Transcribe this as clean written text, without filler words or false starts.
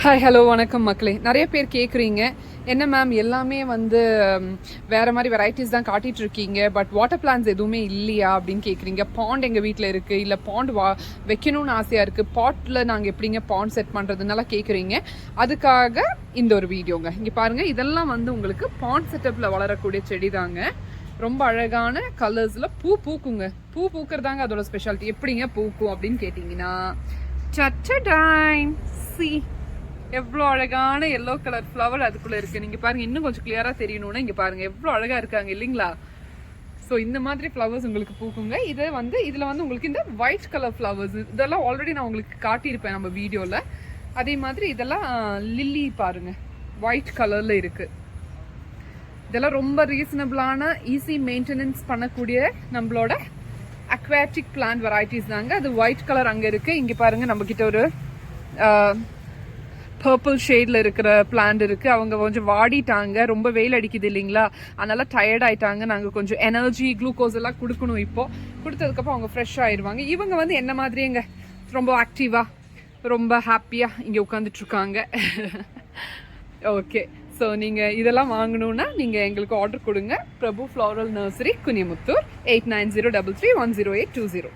Hi hello வணக்கம் மக்களே. நிறைய பேர் கேட்குறீங்க, என்ன மேம் எல்லாமே வேறு மாதிரி வெரைட்டிஸ் தான் காட்டிகிட்டு இருக்கீங்க, பட் வாட்டர் பிளான்ஸ் எதுவுமே இல்லையா அப்படின்னு கேட்குறீங்க. பாண்ட் எங்கள் வீட்டில் இருக்குது, இல்லை பாண்ட் வைக்கணும்னு ஆசையாக இருக்குது, பாட்டில் நாங்கள் எப்படிங்க பாண்ட் செட் பண்ணுறதுனால கேட்குறீங்க. அதுக்காக இந்த ஒரு வீடியோங்க. இங்கே பாருங்கள், இதெல்லாம் உங்களுக்கு பாண்ட் செட்டப்பில் வளரக்கூடிய செடி தாங்க. ரொம்ப அழகான கலர்ஸில் பூக்குங்க. பூக்கிறதாங்க அதோட ஸ்பெஷாலிட்டி. எப்படிங்க பூக்கும் அப்படின்னு கேட்டிங்கன்னா, சச்சடைன் சி எவ்வளோ அழகான எல்லோ கலர் ஃப்ளவர் அதுக்குள்ளே இருக்குது. நீங்கள் பாருங்கள், இன்னும் கொஞ்சம் கிளியராக தெரியணும்னா இங்கே பாருங்கள் எவ்வளோ அழகாக இருக்காங்க இல்லைங்களா. ஸோ இந்த மாதிரி ஃப்ளவர்ஸ் உங்களுக்கு பூக்குங்க. இதில் உங்களுக்கு இந்த ஒயிட் கலர் ஃப்ளவர்ஸ் இதெல்லாம் ஆல்ரெடி நான் உங்களுக்கு காட்டியிருப்பேன் நம்ம வீடியோவில். அதே மாதிரி இதெல்லாம் லில்லி பாருங்கள், ஒயிட் கலரில் இருக்குது. இதெல்லாம் ரொம்ப ரீசனபிளான ஈஸி மெயின்டெனன்ஸ் பண்ணக்கூடிய நம்மளோட அக்வாட்டிக் பிளான்ட் வெரைட்டிஸ் தாங்க. அது ஒயிட் கலர் அங்கே இருக்குது. இங்கே பாருங்கள், நம்மக்கிட்ட ஒரு பர்பிள் ஷேடில் இருக்கிற பிளான்ட் இருக்குது. அவங்க கொஞ்சம் வாடிட்டாங்க, ரொம்ப வெயில் அடிக்குது இல்லைங்களா, அதனால டயர்ட் ஆகிட்டாங்க. நாங்கள் கொஞ்சம் எனர்ஜி குளுக்கோஸ் எல்லாம் கொடுக்கணும். இப்போது கொடுத்ததுக்கப்புறம் அவங்க ஃப்ரெஷ் ஆயிடுவாங்க. இவங்க என்ன மாதிரிங்க ரொம்ப ஆக்டிவாக ரொம்ப ஹாப்பியாக இங்கே உட்காந்துட்ருக்காங்க. ஓகே, ஸோ நீங்கள் இதெல்லாம் வாங்கணுன்னா நீங்கள் எங்களுக்கு ஆர்டர் கொடுங்க. பிரபு ஃப்ளாரல் நர்சரி, குனிமுத்தூர், 8903310820.